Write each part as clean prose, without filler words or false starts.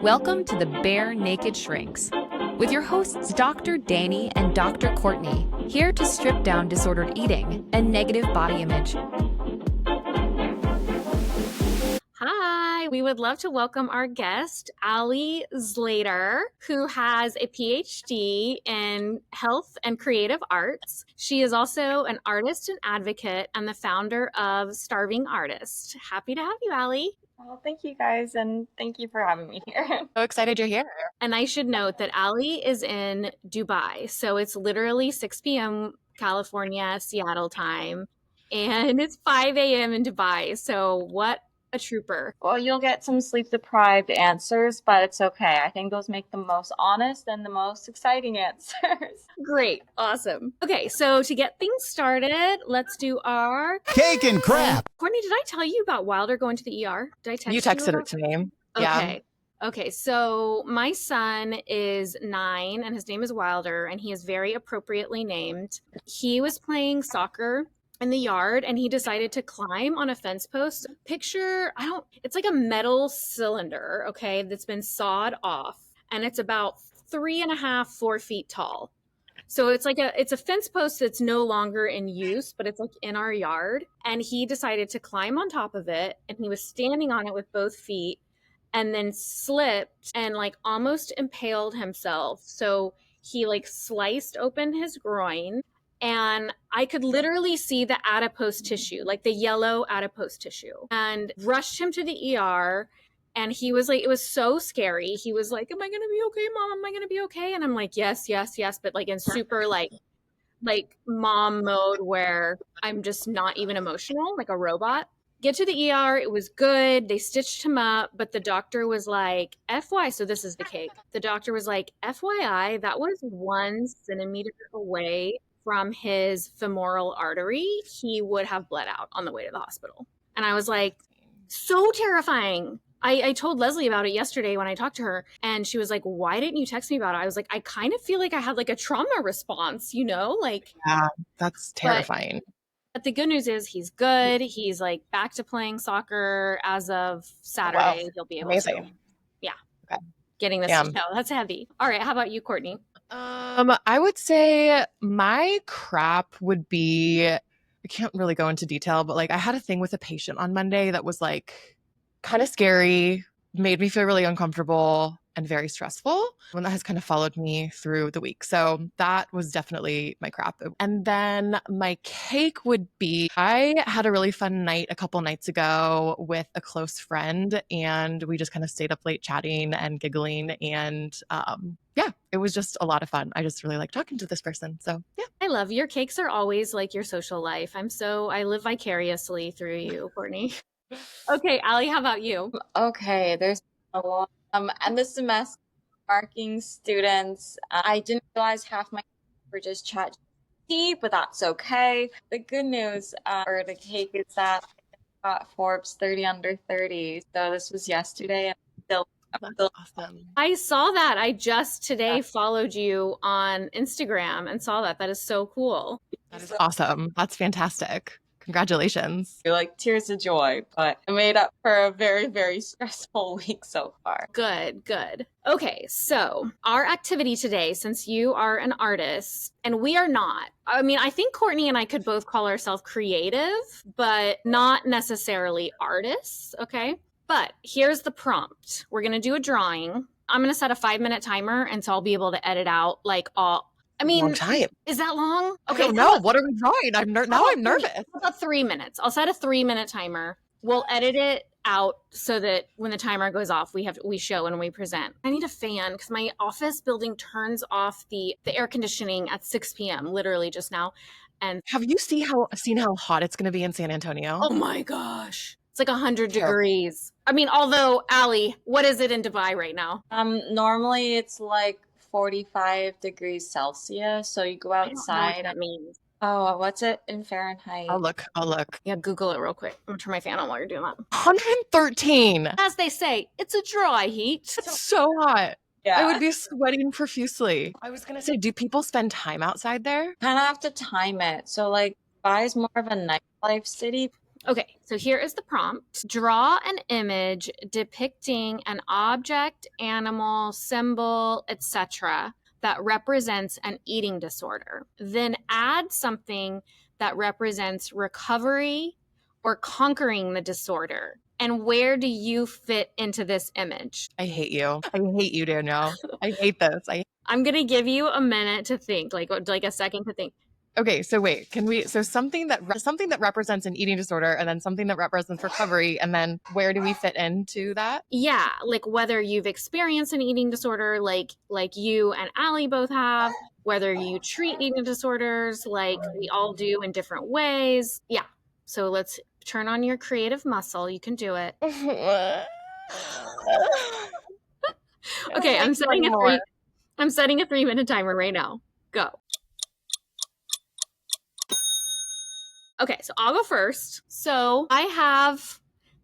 Welcome to the Bare Naked Shrinks, with your hosts Dr. Danny and Dr. Courtney, here to strip down disordered eating and negative body image. Hi, we would love to welcome our guest, Ali Zlatar, who has a PhD in health and creative arts. She is also an artist and advocate and the founder of Starving Artist. Happy to have you, Ali. Well, thank you guys, and thank you for having me here. So excited you're here. And I should note that Ali is in Dubai, so it's literally 6 p.m. California, Seattle time, and it's 5 a.m. in Dubai. So what a trooper. Well, you'll get some sleep-deprived answers, but it's okay. I think those make the most honest and the most exciting answers. Great. Awesome. Okay, so to get things started, let's do our cake and crap. Courtney, did I tell you about Wilder going to the ER? Did I text you? You texted it to me. Okay. Yeah. Okay, so my son is 9 and his name is Wilder, and he is very appropriately named. He was playing soccer in the yard and he decided to climb on a fence post. It's like a metal cylinder, okay, that's been sawed off, and it's about 3.5, 4 feet tall. So it's a fence post that's no longer in use, but it's like in our yard. And he decided to climb on top of it, and he was standing on it with both feet and then slipped and like almost impaled himself. So he like sliced open his groin, and I could literally see the adipose tissue, like the yellow adipose tissue, and rushed him to the ER. And he was like, it was so scary. He was like, am I going to be okay, Mom? Am I going to be okay? And I'm like, yes, yes, yes. But like in super like mom mode where I'm just not even emotional, like a robot. Get to the ER. It was good. They stitched him up, but the doctor was like, so this is the cake. The doctor was like, FYI, that was 1 centimeter away from his femoral artery. He would have bled out on the way to the hospital. And I was like, so terrifying. I told Leslie about it yesterday when I talked to her, and she was like, why didn't you text me about it? I was like, I kind of feel like I had like a trauma response, like. Yeah, that's terrifying. But the good news is he's good. He's like back to playing soccer as of Saturday. Wow. He'll be able Amazing. to. Yeah. Okay. Getting this. No, that's heavy. All right. How about you, Courtney? I would say my crap would be, I can't really go into detail, but like I had a thing with a patient on Monday that was like kind of scary, made me feel really uncomfortable and very stressful. One that has kind of followed me through the week. So that was definitely my crap. And then my cake would be, I had a really fun night a couple nights ago with a close friend, and we just kind of stayed up late chatting and giggling. And yeah, it was just a lot of fun. I just really like talking to this person. So yeah. I love your cakes are always like your social life. I live vicariously through you, Courtney. Okay, Ali, how about you? Okay, there's a lot. And this semester, marking students, I didn't realize half my were just ChatGPT, but that's okay. The good news, or the cake, is that I got Forbes 30 under 30. So this was yesterday, and I'm still Awesome. I saw that. I just today followed you on Instagram and saw that. That is so cool. That is awesome. That's fantastic. Congratulations. Like tears of joy, but I made up for a very, very stressful week so far. Good. Okay, so our activity today, since you are an artist and we are not, I mean, I think Courtney and I could both call ourselves creative, but not necessarily artists, okay? But here's the prompt. We're going to do a drawing. I'm going to set a 5-minute timer, and so I'll be able to edit out like all. I mean, long time. Is that long? Okay, no. What are we drawing? I'm nervous. About 3 minutes. I'll set a 3-minute timer. We'll edit it out so that when the timer goes off, we show and we present. I need a fan because my office building turns off the air conditioning at 6 p.m. literally just now. And have you seen how hot it's going to be in San Antonio? Oh my gosh. It's like 100 degrees. I mean, although, Ali, what is it in Dubai right now? Normally it's like 45 degrees Celsius. So you go outside. I don't know what that means. Oh, what's it in Fahrenheit? I'll look. Yeah, Google it real quick. I'm gonna turn my fan on while you're doing that. 113. As they say, it's a dry heat. It's so hot. Yeah. I would be sweating profusely. I was going to say, do people spend time outside there? Kind of have to time it. So like Dubai is more of a nightlife city. Okay, so here is the prompt. Draw an image depicting an object, animal, symbol, etc. that represents an eating disorder. Then add something that represents recovery or conquering the disorder. And where do you fit into this image? I hate you. I hate you, Danielle. I hate this. I'm going to give you a minute to think, like a second to think. Okay, so wait, so something that represents an eating disorder, and then something that represents recovery, and then where do we fit into that? Yeah, like whether you've experienced an eating disorder like you and Allie both have, whether you treat eating disorders like we all do in different ways. Yeah. So let's turn on your creative muscle. You can do it. Okay, I'm setting a 3-minute timer right now. Go. Okay, so I'll go first. So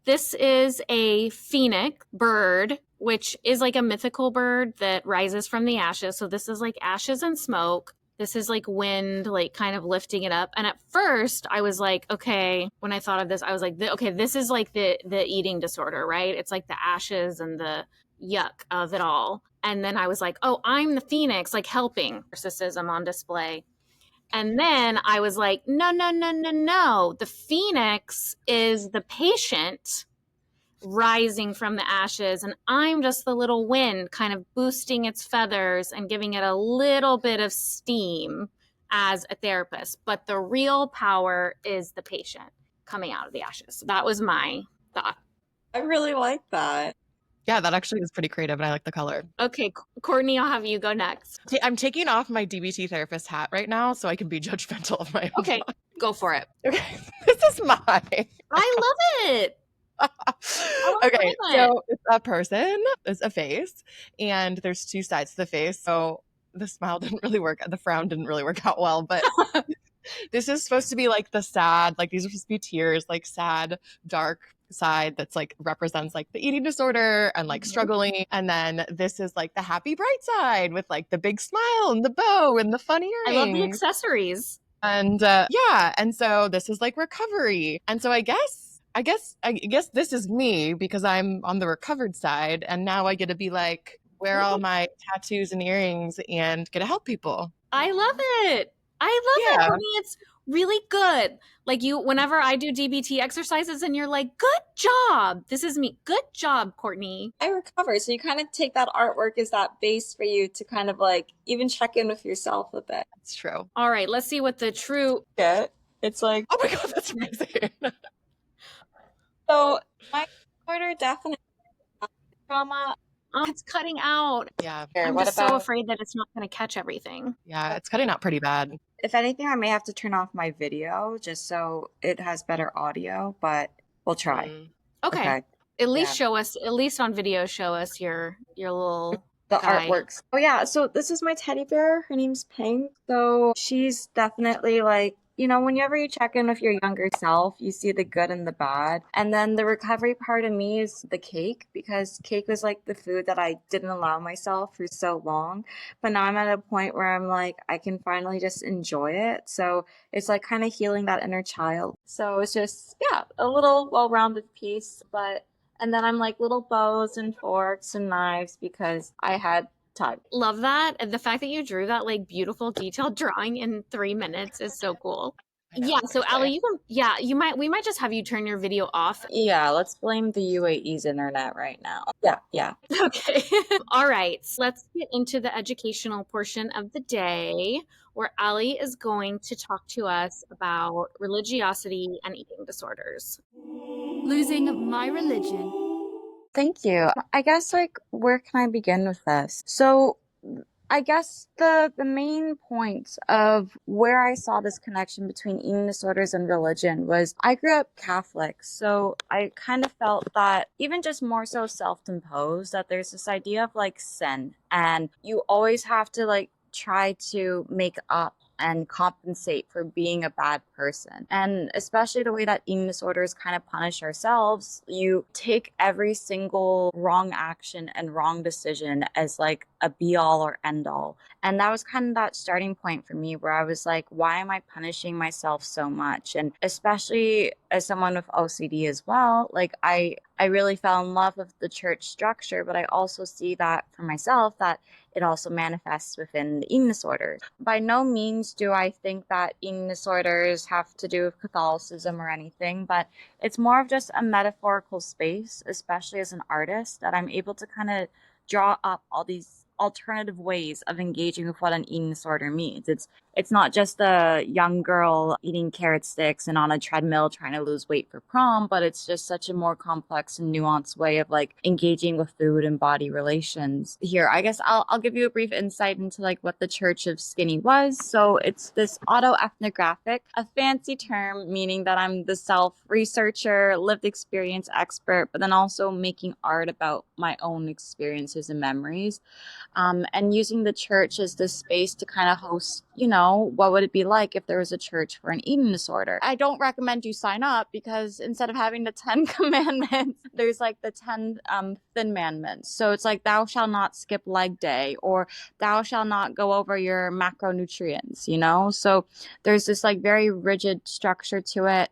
this is a phoenix bird, which is like a mythical bird that rises from the ashes. So this is like ashes and smoke. This is like wind, like kind of lifting it up. And at first I was like, okay, when I thought of this, I was like, okay, this is like the eating disorder, right? It's like the ashes and the yuck of it all. And then I was like, oh, I'm the phoenix, like helping narcissism on display. And then I was like, no, no, no, no, no. The phoenix is the patient rising from the ashes. And I'm just the little wind kind of boosting its feathers and giving it a little bit of steam as a therapist. But the real power is the patient coming out of the ashes. So that was my thought. I really like that. Yeah, that actually is pretty creative, and I like the color. Okay, Courtney, I'll have you go next. I'm taking off my DBT therapist hat right now so I can be judgmental of my own. Okay, go for it. Okay, this is mine. I love it. Okay, so it's a person, it's a face, and there's two sides to the face. So the smile didn't really work, the frown didn't really work out well, but this is supposed to be like the sad, like these are supposed to be tears, like sad, dark side that's like represents like the eating disorder and like struggling. And then this is like the happy bright side with like the big smile and the bow and the fun earrings. I love the accessories. And yeah, and so this is like recovery. And so I guess this is me because I'm on the recovered side, and now I get to be like wear all my tattoos and earrings and get to help people. I love it. I love it, Courtney. It's really good. Like whenever I do DBT exercises and you're like, good job. This is me. Good job, Courtney. I recover. So you kind of take that artwork as that base for you to kind of like even check in with yourself a bit. That's true. All right, let's see what the true get. It's like, oh my God, that's amazing. So my disorder definitely trauma. It's cutting out. Yeah. I'm just so afraid that it's not going to catch everything. Yeah, it's cutting out pretty bad. If anything, I may have to turn off my video just so it has better audio, but we'll try. Okay. At least show us, at least on video, show us your little artworks. Oh yeah, so this is my teddy bear. Her name's Pink. So she's definitely like, you know, whenever you check in with your younger self, you see the good and the bad. And then the recovery part of me is the cake, because cake was like the food that I didn't allow myself for so long. But now I'm at a point where I'm like, I can finally just enjoy it. So it's like kind of healing that inner child. So it's just, yeah, a little well-rounded piece. And then I'm like little bows and forks and knives because I had time. Love that. And the fact that you drew that like beautiful detailed drawing in 3 minutes is so cool. Yeah, so Allie, we might just have you turn your video off. Yeah, let's blame the UAE's internet right now. Yeah. Okay. All right, so let's get into the educational portion of the day, where Allie is going to talk to us about religiosity and eating disorders. Losing my religion. Thank you. I guess, like, where can I begin with this? So, I guess the main point of where I saw this connection between eating disorders and religion was I grew up Catholic. So I kind of felt that even just more so self-imposed, that there's this idea of like sin, and you always have to like try to make up and compensate for being a bad person. And especially the way that eating disorders kind of punish ourselves, you take every single wrong action and wrong decision as like a be all or end all. And that was kind of that starting point for me where I was like, why am I punishing myself so much? And especially as someone with OCD as well, like I really fell in love with the church structure, but I also see that for myself that it also manifests within the eating disorders. By no means do I think that eating disorders have to do with Catholicism or anything, but it's more of just a metaphorical space, especially as an artist, that I'm able to kind of draw up all these alternative ways of engaging with what an eating disorder means. It's not just a young girl eating carrot sticks and on a treadmill trying to lose weight for prom, but it's just such a more complex and nuanced way of like engaging with food and body relations. Here, I guess I'll give you a brief insight into like what the Church of Skinny was. So it's this autoethnographic, a fancy term meaning that I'm the self researcher, lived experience expert, but then also making art about my own experiences and memories, and using the church as this space to kind of host, what would it be like if there was a church for an eating disorder? I don't recommend you sign up because instead of having the 10 commandments, there's like the 10 thin commandments. So it's like, thou shalt not skip leg day, or thou shalt not go over your macronutrients, So there's this like very rigid structure to it.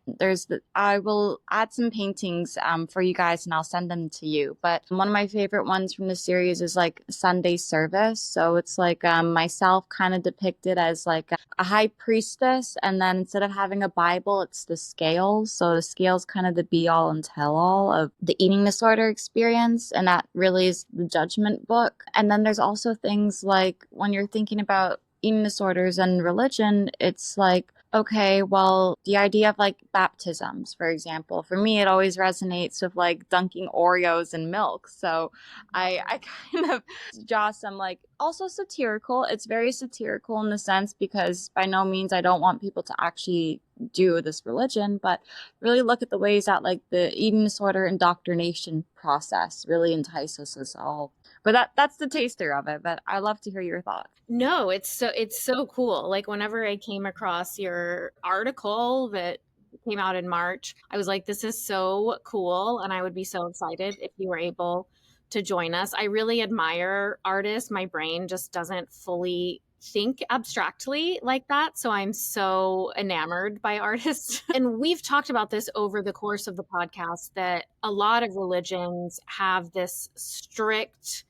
I will add some paintings for you guys and I'll send them to you. But one of my favorite ones from the series is like Sunday service. So it's like myself kind of depicted as like a high priestess, and then instead of having a Bible, it's the scales. So the scales kind of the be all and tell all of the eating disorder experience, and that really is the judgment book. And then there's also things like when you're thinking about eating disorders and religion, it's like, okay, well, the idea of like baptisms, for example, for me, it always resonates with like dunking Oreos in milk. So I kind of draw some like also satirical. It's very satirical in the sense because by no means I don't want people to actually do this religion, but really look at the ways that like the eating disorder indoctrination process really entices us all. But that's the taster of it. But I love to hear your thoughts. No, it's so cool. Like whenever I came across your article that came out in March, I was like, this is so cool. And I would be so excited if you were able to join us. I really admire artists. My brain just doesn't fully think abstractly like that. So I'm so enamored by artists. And we've talked about this over the course of the podcast that a lot of religions have this strict,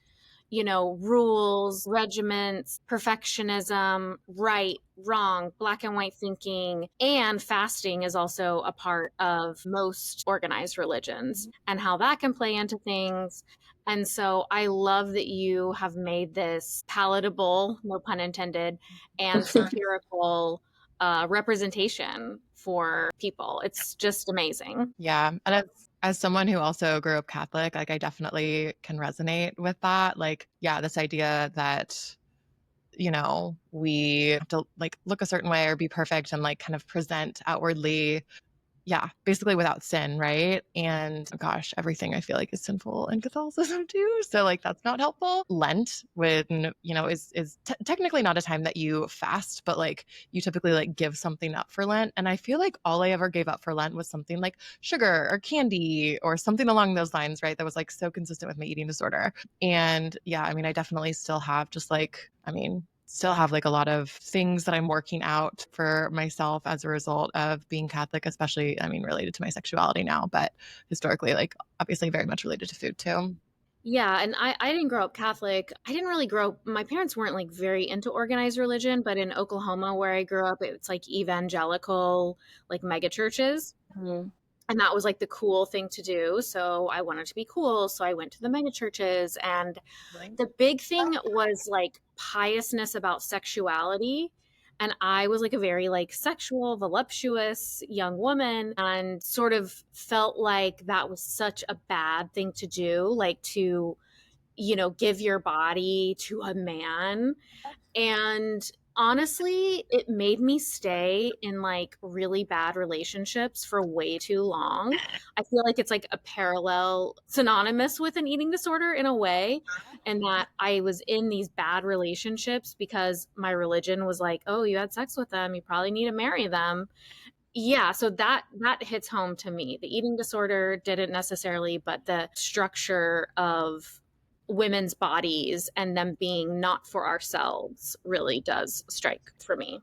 rules, regiments, perfectionism, right, wrong, black and white thinking, and fasting is also a part of most organized religions and how that can play into things. And so I love that you have made this palatable, no pun intended, and satirical representation for people. It's just amazing. Yeah. And as someone who also grew up Catholic, like I definitely can resonate with that. Like, yeah, this idea that, we have to like look a certain way or be perfect and like kind of present outwardly, yeah, basically without sin, right? And gosh, everything I feel like is sinful in Catholicism too. So like that's not helpful. Lent, when is technically not a time that you fast, but like you typically like give something up for Lent. And I feel like all I ever gave up for Lent was something like sugar or candy or something along those lines, right? That was like so consistent with my eating disorder. And yeah, I mean, I definitely still have still have like a lot of things that I'm working out for myself as a result of being Catholic, especially, I mean, related to my sexuality now, but historically, like obviously very much related to food too. Yeah, and I didn't grow up Catholic. I didn't really grow up, my parents weren't like very into organized religion, but in Oklahoma where I grew up, it's like evangelical, like mega churches. Mhm. And that was like the cool thing to do. So I wanted to be cool. So I went to the mega churches. And the big thing was like piousness about sexuality. And I was like a very like sexual, voluptuous young woman and sort of felt like that was such a bad thing to do, like to, give your body to a man. And honestly, it made me stay in like really bad relationships for way too long. I feel like it's like a parallel synonymous with an eating disorder in a way. And that I was in these bad relationships because my religion was like, oh, you had sex with them, you probably need to marry them. Yeah, so that hits home to me. The eating disorder didn't necessarily, but the structure of women's bodies and them being not for ourselves really does strike for me.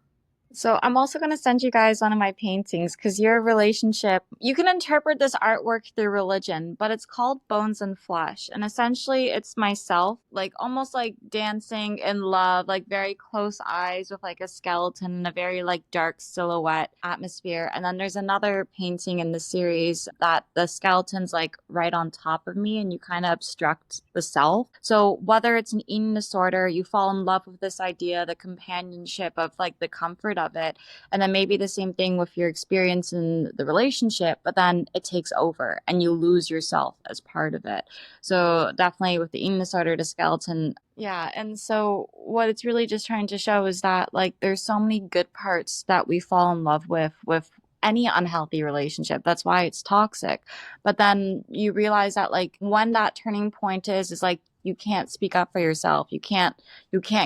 So I'm also going to send you guys one of my paintings because your relationship, you can interpret this artwork through religion, but it's called Bones and Flesh. And essentially it's myself, like almost like dancing in love, like very close eyes with like a skeleton and a very like dark silhouette atmosphere. And then there's another painting in the series that the skeleton's like right on top of me and you kind of obstruct the self. So whether it's an eating disorder, you fall in love with this idea, the companionship of like the comfort of it. And then maybe the same thing with your experience in the relationship, but then it takes over and you lose yourself as part of it. So definitely with the eating disorder, the skeleton. Yeah. And so what it's really just trying to show is that like there's so many good parts that we fall in love with any unhealthy relationship. That's why it's toxic. But then you realize that like when that turning point is like you can't speak up for yourself. You can't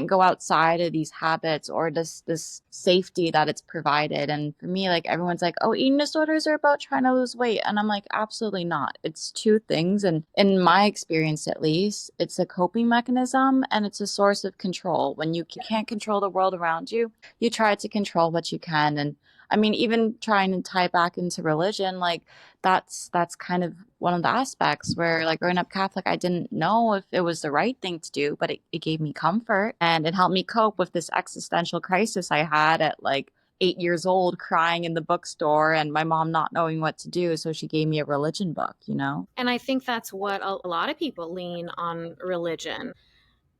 go outside of these habits or this safety that it's provided. And for me, like everyone's like, oh, eating disorders are about trying to lose weight. And I'm like, absolutely not. It's two things. And in my experience, at least, it's a coping mechanism and it's a source of control. When you can't control the world around you, you try to control what you can. And I mean, even trying to tie back into religion, like that's kind of one of the aspects where like growing up Catholic, I didn't know if it was the right thing to do, but it gave me comfort and it helped me cope with this existential crisis I had at like 8 years old, crying in the bookstore and my mom not knowing what to do. So she gave me a religion book, you know? And I think that's what a lot of people lean on religion.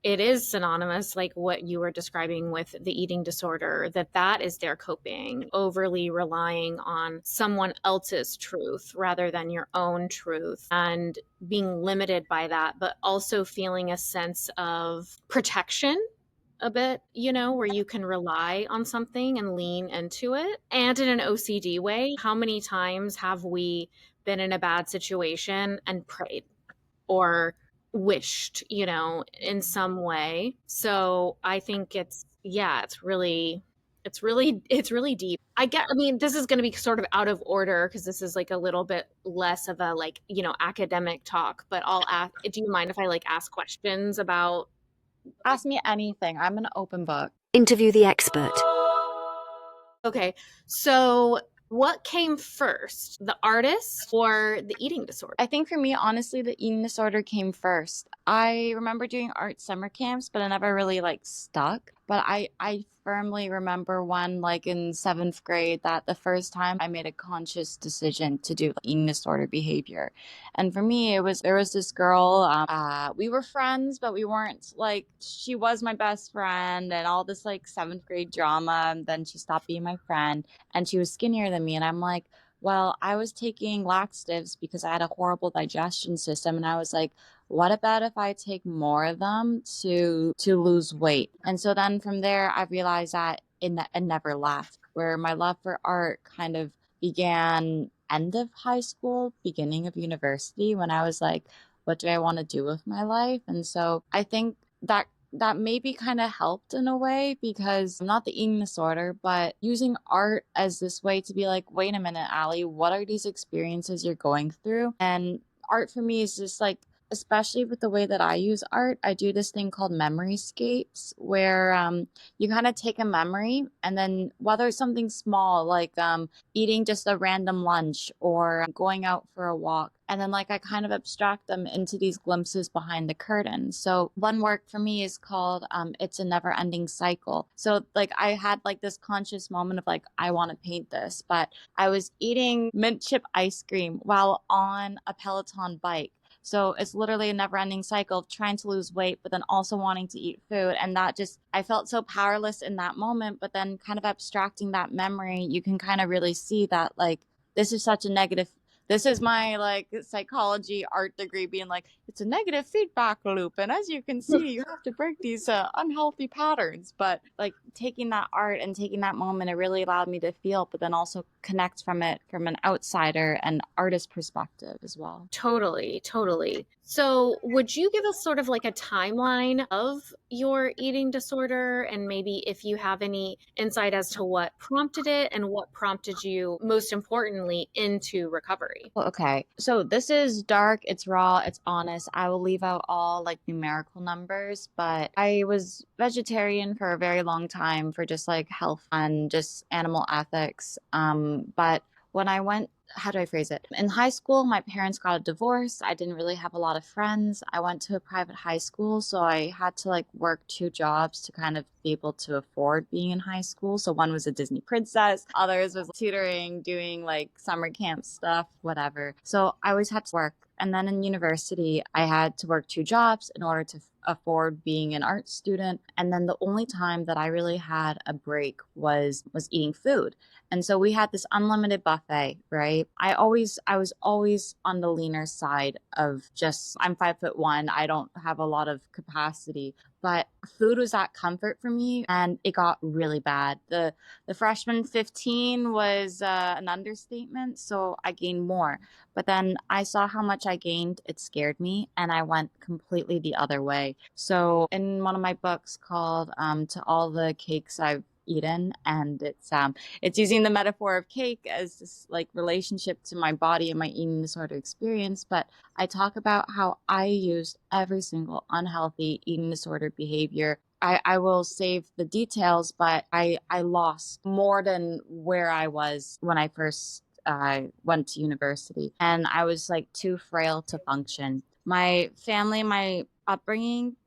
It is synonymous, like what you were describing with the eating disorder, that is their coping, overly relying on someone else's truth rather than your own truth and being limited by that, but also feeling a sense of protection a bit, where you can rely on something and lean into it. And in an OCD way, how many times have we been in a bad situation and prayed or wished, in some way? So I think it's really deep. I mean, this is going to be sort of out of order because this is like a little bit less of a like, academic talk, but do you mind if I like ask questions about? Ask me anything. I'm an open book. Interview the expert. Okay, so what came first, the artist or the eating disorder? I think for me, honestly, the eating disorder came first. I remember doing art summer camps, but I never really like stuck. But I firmly remember one like in seventh grade that the first time I made a conscious decision to do eating disorder behavior. And for me, there was this girl, we were friends, but we weren't like, she was my best friend and all this like seventh grade drama. And then she stopped being my friend and she was skinnier than me. And I'm like, well, I was taking laxatives because I had a horrible digestion system, and I was like, what about if I take more of them to lose weight? And so then from there, I realized that it never left. Where my love for art kind of began end of high school, beginning of university, when I was like, what do I want to do with my life? And so I think that maybe kind of helped in a way because I'm not the eating disorder, but using art as this way to be like, wait a minute, Allie, what are these experiences you're going through? And art for me is just like, especially with the way that I use art, I do this thing called memoryscapes where you kind of take a memory and then whether it's something small like eating just a random lunch or going out for a walk. And then like I kind of abstract them into these glimpses behind the curtain. So one work for me is called It's a Never Ending Cycle. So like I had like this conscious moment of like, I want to paint this, but I was eating mint chip ice cream while on a Peloton bike. So it's literally a never ending cycle of trying to lose weight, but then also wanting to eat food. And that just, I felt so powerless in that moment, but then kind of abstracting that memory, you can kind of really see that like, this is such a negative. This is my like psychology art degree being like, it's a negative feedback loop. And as you can see, you have to break these unhealthy patterns. But like taking that art and taking that moment, it really allowed me to feel, but then also connect from it from an outsider and artist perspective as well. Totally, totally. So, would you give us sort of like a timeline of your eating disorder and maybe if you have any insight as to what prompted it and what prompted you, most importantly, into recovery? story. Okay, so this is dark, it's raw, it's honest. I will leave out all like numerical numbers, but I was vegetarian for a very long time for just like health and just animal ethics. But when I went, how do I phrase it? In high school, my parents got a divorce. I didn't really have a lot of friends. I went to a private high school, so I had to like work two jobs to kind of be able to afford being in high school. So one was a Disney princess, others was tutoring, doing like summer camp stuff, whatever. So I always had to work. And then in university, I had to work two jobs in order to afford being an art student. And then the only time that I really had a break was eating food. And so we had this unlimited buffet, right? I was always on the leaner side of just, I'm 5'1". I don't have a lot of capacity, but food was that comfort for me, and it got really bad. The freshman 15 was an understatement, so I gained more. But then I saw how much I gained, it scared me, and I went completely the other way. So in one of my books called To All the Cakes I've Eaten, and it's using the metaphor of cake as this like relationship to my body and my eating disorder experience, but I talk about how I used every single unhealthy eating disorder behavior. I will save the details, but I lost more than where I was when I first went to university. And I was like too frail to function. My family, my upbringing,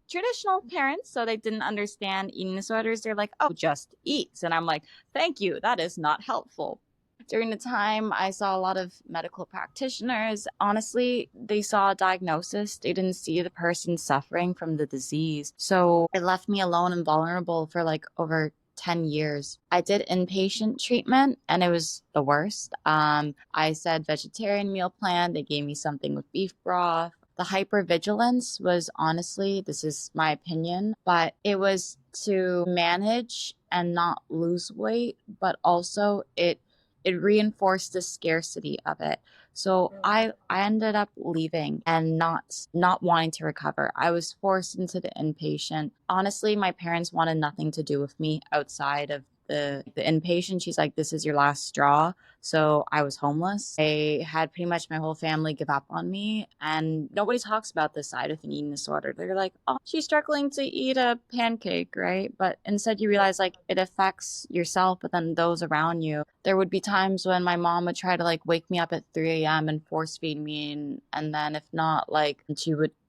traditional parents, so they didn't understand eating disorders. They're like, oh, just eat. And I'm like, thank you. That is not helpful. During the time, I saw a lot of medical practitioners. Honestly, they saw a diagnosis. They didn't see the person suffering from the disease. So it left me alone and vulnerable for like over 10 years. I did inpatient treatment and it was the worst. I said vegetarian meal plan. They gave me something with beef broth. The hypervigilance was honestly, this is my opinion, but it was to manage and not lose weight, but also it reinforced the scarcity of it. So I ended up leaving and not wanting to recover. I was forced into the inpatient. Honestly, my parents wanted nothing to do with me outside of the inpatient. She's like, this is your last straw. So I was homeless. I had pretty much my whole family give up on me, and nobody talks about this side of an eating disorder. They're like, oh, she's struggling to eat a pancake, right? But instead you realize like it affects yourself, but then those around you. There would be times when my mom would try to like wake me up at 3 a.m. and force feed me, and then if not, like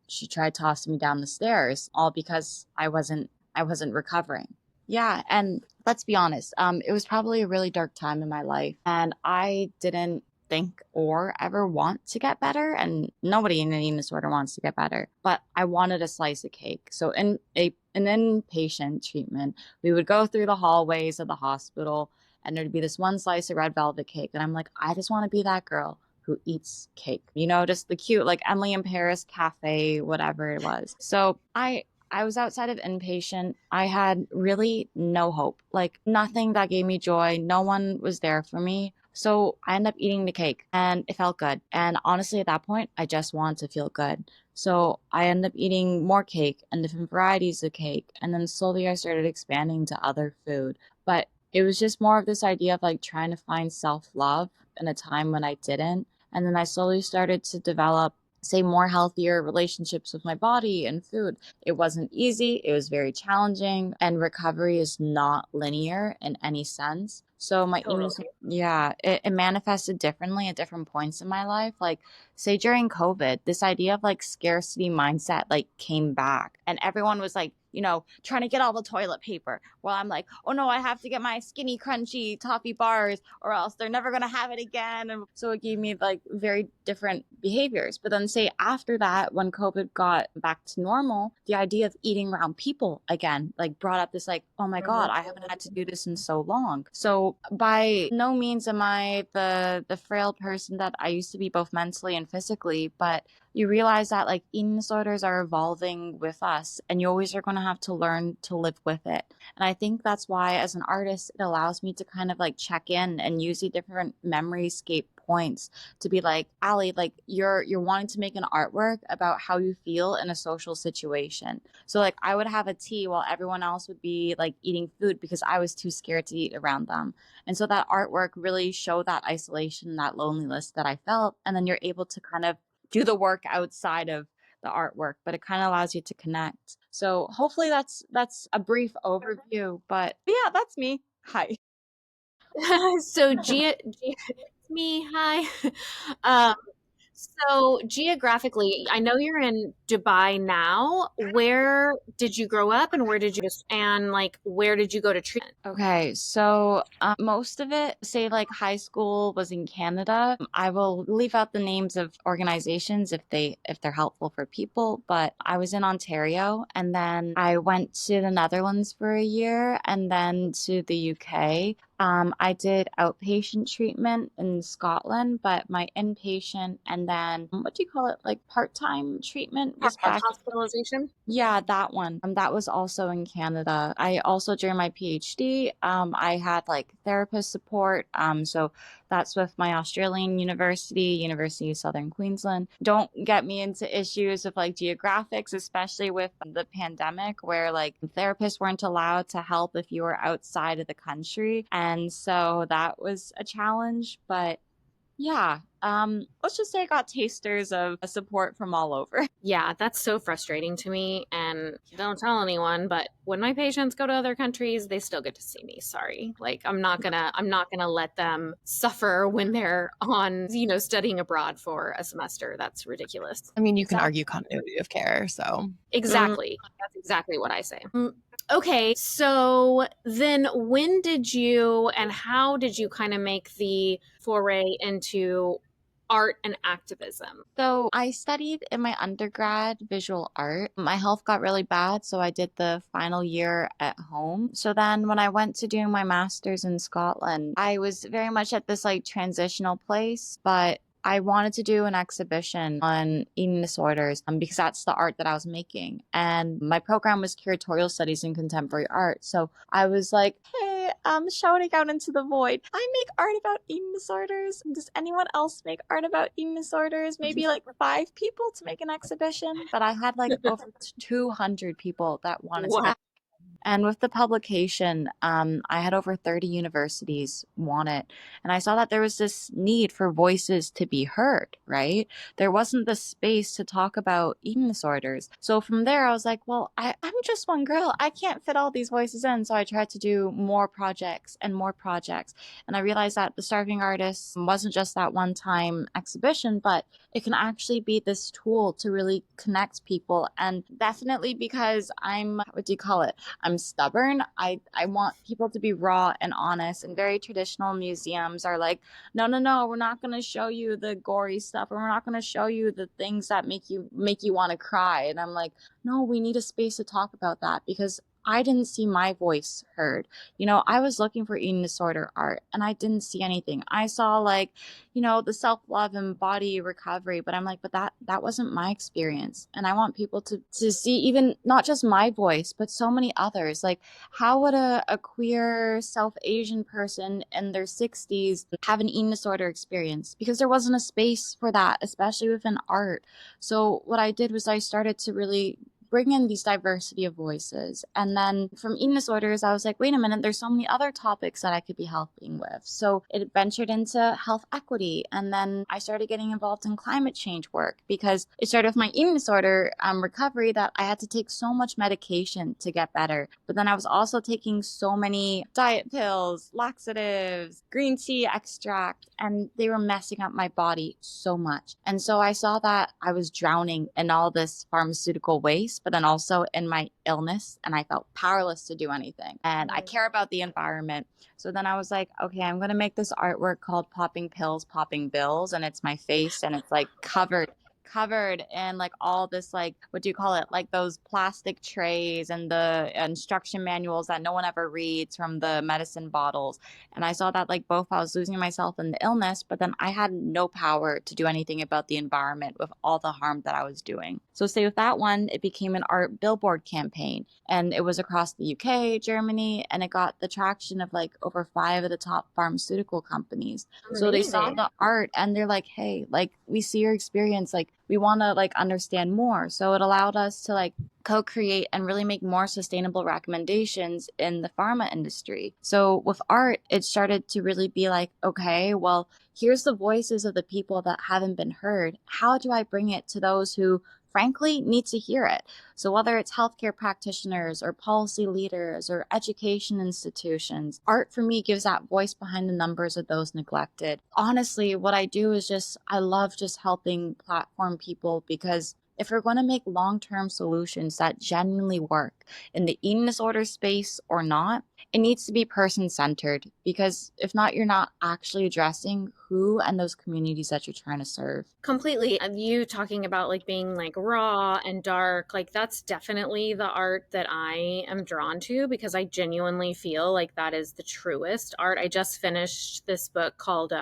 she tried tossing me down the stairs, all because I wasn't recovering. Yeah, and let's be honest, it was probably a really dark time in my life, and I didn't think or ever want to get better, and nobody in an eating disorder wants to get better, but I wanted a slice of cake. So in an inpatient treatment, we would go through the hallways of the hospital, and there'd be this one slice of red velvet cake, and I'm like, I just want to be that girl who eats cake, just the cute, like Emily in Paris cafe, whatever it was. So I was outside of inpatient. I had really no hope, like nothing that gave me joy. No one was there for me. So I ended up eating the cake and it felt good. And honestly, at that point, I just wanted to feel good. So I ended up eating more cake and different varieties of cake. And then slowly I started expanding to other food. But it was just more of this idea of like trying to find self love in a time when I didn't. And then I slowly started to develop, say, more healthier relationships with my body and food. It wasn't easy, it was very challenging, and recovery is not linear in any sense. So my eating, Totally. yeah, it manifested differently at different points in my life. Like, say during COVID, this idea of like scarcity mindset like came back, and everyone was like, trying to get all the toilet paper. While I'm like, oh no, I have to get my skinny, crunchy toffee bars, or else they're never gonna have it again. And so it gave me like very different behaviors. But then, say after that, when COVID got back to normal, the idea of eating around people again like brought up this like, oh my God, I haven't had to do this in so long. So by no means am I the frail person that I used to be, both mentally and physically, but you realize that like eating disorders are evolving with us, and you always are going to have to learn to live with it. And I think that's why as an artist, it allows me to kind of like check in and use the different memoryscape points to be like, Allie, like you're wanting to make an artwork about how you feel in a social situation. So like I would have a tea while everyone else would be like eating food because I was too scared to eat around them. And so that artwork really showed that isolation, that loneliness that I felt. And then you're able to kind of do the work outside of the artwork, but it kind of allows you to connect. So hopefully that's a brief overview, but yeah, that's me. Hi. So it's me. Hi. Um, so geographically, I know you're in Dubai now. Where did you grow up, and where did you and like where did you go to treatment? Okay, so most of it, say like high school, was in Canada. I will leave out the names of organizations if they're helpful for people, but I was in Ontario, and then I went to the Netherlands for a year, and then to the UK. I did outpatient treatment in Scotland, but my inpatient and then what do you call it, like part-time treatment was back. Hospitalization? Yeah, that one. That was also in Canada. I also, during my PhD, I had like therapist support. So that's with my Australian university, University of Southern Queensland. Don't get me into issues of like geographics, especially with the pandemic, where like therapists weren't allowed to help if you were outside of the country. And so that was a challenge, but yeah, let's just say I got tasters of support from all over. Yeah, that's so frustrating to me. And don't tell anyone, but when my patients go to other countries, they still get to see me. Sorry. Like I'm not gonna let them suffer when they're on, studying abroad for a semester. That's ridiculous. I mean, you can argue continuity of care, so. Exactly. That's exactly what I say. Okay, so then when did you and how did you kind of make the foray into art and activism? So I studied in my undergrad visual art. My health got really bad, so I did the final year at home. So then when I went to doing my master's in Scotland, I was very much at this like transitional place, but I wanted to do an exhibition on eating disorders because that's the art that I was making. And my program was curatorial studies in contemporary art. So I was like, hey, I'm shouting out into the void. I make art about eating disorders. Does anyone else make art about eating disorders? Maybe like 5 people to make an exhibition. But I had like over 200 people that wanted to Wow. make. And with the publication, I had over 30 universities want it. And I saw that there was this need for voices to be heard, right? There wasn't the space to talk about eating disorders. So from there, I was like, well, I'm just one girl. I can't fit all these voices in. So I tried to do more projects and more projects. And I realized that the Starving Artist wasn't just that one time exhibition, but it can actually be this tool to really connect people. And definitely because what do you call it? I'm stubborn. I want people to be raw and honest. And very traditional museums are like, no, no, no, we're not going to show you the gory stuff, or we're not going to show you the things that make you want to cry. And I'm like, no, we need a space to talk about that because I didn't see my voice heard. I was looking for eating disorder art and I didn't see anything. I saw like, the self-love and body recovery, but I'm like, but that wasn't my experience. And I want people to see even not just my voice, but so many others. Like, how would a queer South Asian person in their 60s have an eating disorder experience? Because there wasn't a space for that, especially within art. So what I did was I started to really bring in these diversity of voices. And then from eating disorders, I was like, wait a minute, there's so many other topics that I could be helping with. So it ventured into health equity. And then I started getting involved in climate change work because it started with my eating disorder recovery that I had to take so much medication to get better. But then I was also taking so many diet pills, laxatives, green tea extract, and they were messing up my body so much. And so I saw that I was drowning in all this pharmaceutical waste, but then also in my illness, and I felt powerless to do anything. And I care about the environment. So then I was like, okay, I'm going to make this artwork called Popping Pills, Popping Bills, and it's my face and it's like covered covered in like all this, like, what do you call it? Like those plastic trays and the instruction manuals that no one ever reads from the medicine bottles. And I saw that like both I was losing myself in the illness, but then I had no power to do anything about the environment with all the harm that I was doing. So say with that one, it became an art billboard campaign, and it was across the UK, Germany, and it got the traction of like over 5 of the top pharmaceutical companies. So they saw Amazing. the art and they're like, hey, like we see your experience, like we want to like understand more. So it allowed us to like co-create and really make more sustainable recommendations in the pharma industry. So with art, it started to really be like, okay, well, here's the voices of the people that haven't been heard. How do I bring it to those who frankly need to hear it? So whether it's healthcare practitioners or policy leaders or education institutions, art for me gives that voice behind the numbers of those neglected. Honestly, what I do is just, I love just helping platform people, because if we're going to make long-term solutions that genuinely work in the eating disorder space or not, it needs to be person-centered, because if not, you're not actually addressing who and those communities that you're trying to serve. Completely. And you talking about like being like raw and dark, like that's definitely the art that I am drawn to, because I genuinely feel like that is the truest art. I just finished this book called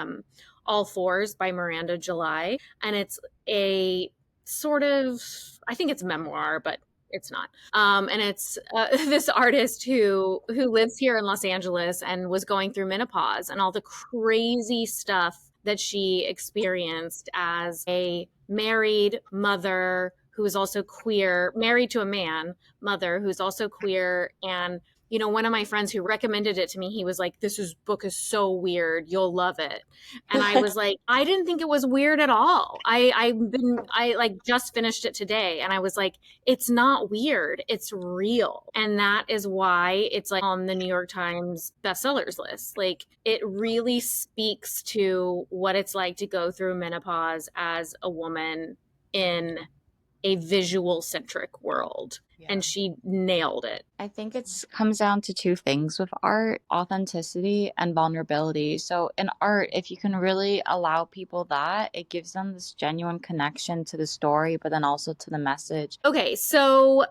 All Fours by Miranda July, and it's a sort of, I think it's memoir, but it's not. And it's this artist who lives here in Los Angeles and was going through menopause and all the crazy stuff that she experienced as a married mother who is also queer, married to a man, mother who's also queer. And you know, one of my friends who recommended it to me, he was like, book is so weird, you'll love it. And I was like, I didn't think it was weird at all. I like just finished it today, and I was like, it's not weird, it's real. And that is why it's like on the New York Times bestsellers list. Like it really speaks to what it's like to go through menopause as a woman in a visual centric world. Yeah. And she nailed it. I think it comes down to two things with art: authenticity and vulnerability. So in art, if you can really allow people that, it gives them this genuine connection to the story, but then also to the message. Okay, so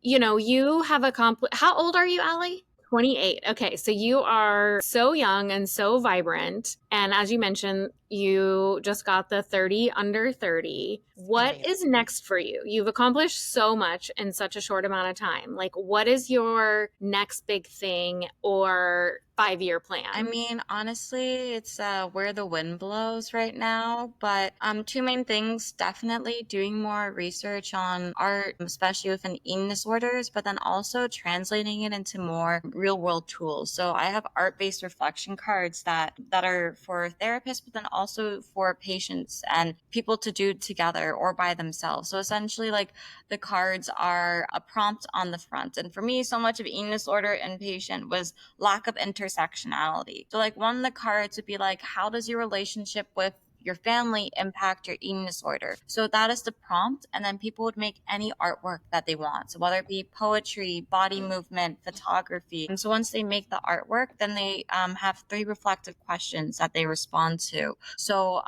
you know, you have accomplished. How old are you, Allie? 28. Okay, so you are so young and so vibrant. And as you mentioned, you just got the 30 under 30. What Amazing. is next for you? You've accomplished so much in such a short amount of time. Like, what is your next big thing or 5-year plan? I mean, honestly, it's where the wind blows right now. But two main things: definitely doing more research on art, especially within eating disorders, but then also translating it into more real world tools. So I have art-based reflection cards that are for therapists, but then also for patients and people to do together or by themselves. So essentially, like, the cards are a prompt on the front. And for me, so much of eating disorder inpatient was lack of intersectionality. So like one of the cards would be like, how does your relationship with your family impact your eating disorder? So that is the prompt. And then people would make any artwork that they want. So whether it be poetry, body movement, photography. And so once they make the artwork, then they have 3 reflective questions that they respond to. So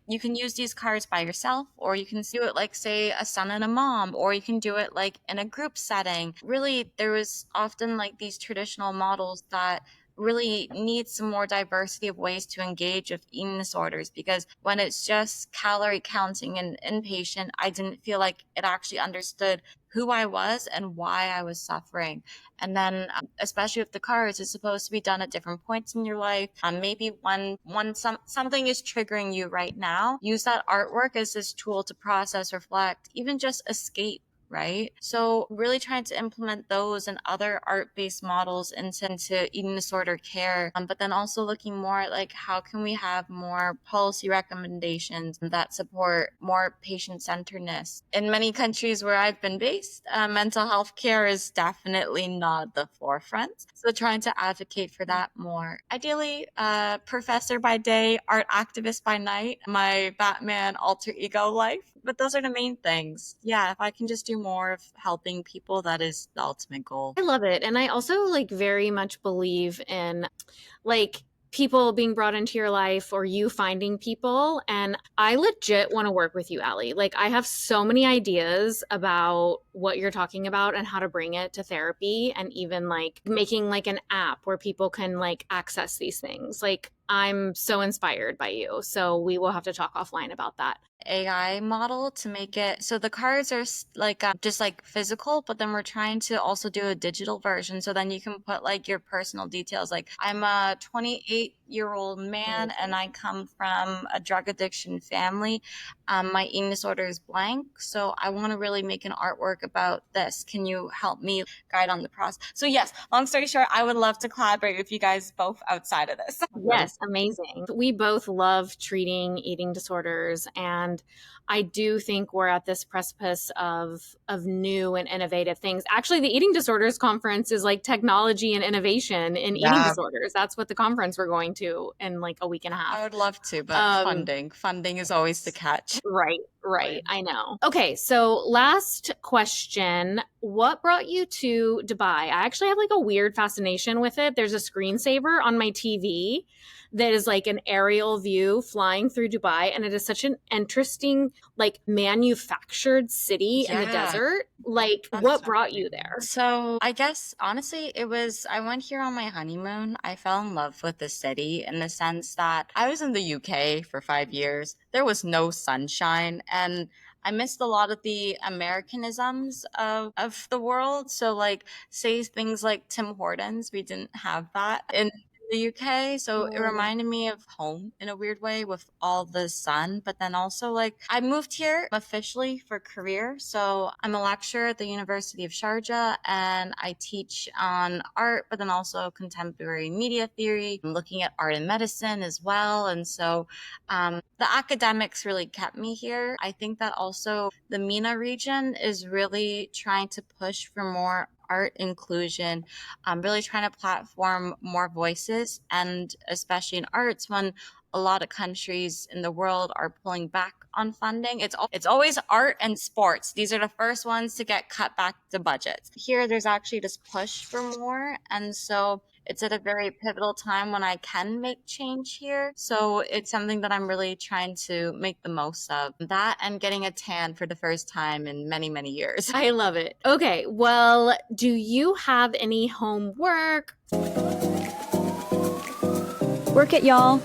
you can use these cards by yourself, or you can do it like, say, a son and a mom, or you can do it like in a group setting. Really, there was often like these traditional models that really need some more diversity of ways to engage with eating disorders, because when it's just calorie counting and inpatient, I didn't feel like it actually understood who I was and why I was suffering. And then, especially with the cards, it's supposed to be done at different points in your life. Maybe when something is triggering you right now, use that artwork as this tool to process, reflect, even just escape. Right? So really trying to implement those and other art-based models into eating disorder care, but then also looking more at like, how can we have more policy recommendations that support more patient-centeredness? In many countries where I've been based, mental health care is definitely not the forefront. So trying to advocate for that more. Ideally, professor by day, art activist by night, my Batman alter ego life. But those are the main things. Yeah, if I can just do more of helping people, that is the ultimate goal. I love it. And I also like very much believe in like people being brought into your life or you finding people. And I legit want to work with you, Allie. Like, I have so many ideas about what you're talking about and how to bring it to therapy, and even like making like an app where people can like access these things. Like, I'm so inspired by you. So we will have to talk offline about that. AI model to make it so the cards are like just like physical, but then we're trying to also do a digital version, so then you can put like your personal details, like I'm a 28-year-old man and I come from a drug addiction family. My eating disorder is blank, so I want to really make an artwork about this. Can you help me guide on the process? So yes, long story short, I would love to collaborate with you guys both outside of this. Yes, amazing. We both love treating eating disorders, and I do think we're at this precipice of new and innovative things. Actually, the Eating Disorders Conference is like technology and innovation in eating Yeah. disorders. That's what the conference we're going to in like a week and a half. I would love to, but funding is always the catch. Right. I know. Okay, so last question. What brought you to Dubai? I actually have like a weird fascination with it. There's a screensaver on my TV that is like an aerial view flying through Dubai, and it is such an interesting, like, manufactured city in the desert. Like, what brought you there? So I guess honestly, I went here on my honeymoon. I fell in love with the city in the sense that I was in the UK for 5 years. There was no sunshine, and I missed a lot of the Americanisms of the world. So like, say things like Tim Hortons, we didn't have that in the UK. So it reminded me of home in a weird way with all the sun. But then also, like, I moved here officially for career. So I'm a lecturer at the University of Sharjah and I teach on art, but then also contemporary media theory. I'm looking at art and medicine as well. And so the academics really kept me here. I think that also the MENA region is really trying to push for more art inclusion. I'm really trying to platform more voices, and especially in arts, when a lot of countries in the world are pulling back on funding. It's always art and sports. These are the first ones to get cut back the budgets. Here, there's actually this push for more, and so it's at a very pivotal time when I can make change here. So it's something that I'm really trying to make the most of. That and getting a tan for the first time in many, many years. I love it. Okay, well, do you have any homework? Work it, y'all.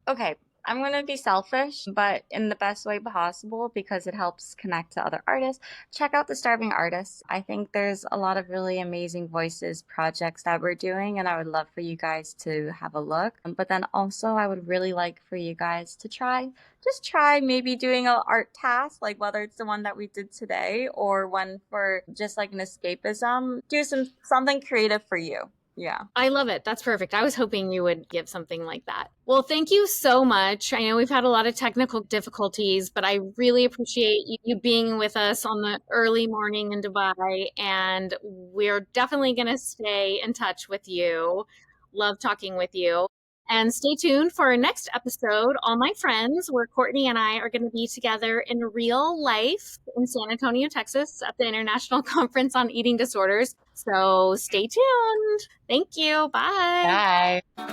Okay, I'm going to be selfish, but in the best way possible because it helps connect to other artists. Check out The Starving Artists. I think there's a lot of really amazing voices projects that we're doing, and I would love for you guys to have a look. But then also, I would really like for you guys to just try maybe doing an art task, like whether it's the one that we did today or one for just like an escapism. Do something creative for you. Yeah. I love it. That's perfect. I was hoping you would give something like that. Well, thank you so much. I know we've had a lot of technical difficulties, but I really appreciate you being with us on the early morning in Dubai. And we're definitely going to stay in touch with you. Love talking with you. And stay tuned for our next episode, All My Friends, where Courtney and I are going to be together in real life in San Antonio, Texas, at the International Conference on Eating Disorders. So stay tuned. Thank you. Bye. Bye.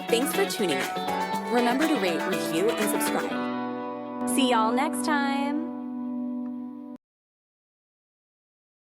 Thanks for tuning in. Remember to rate, review, and subscribe. See y'all next time.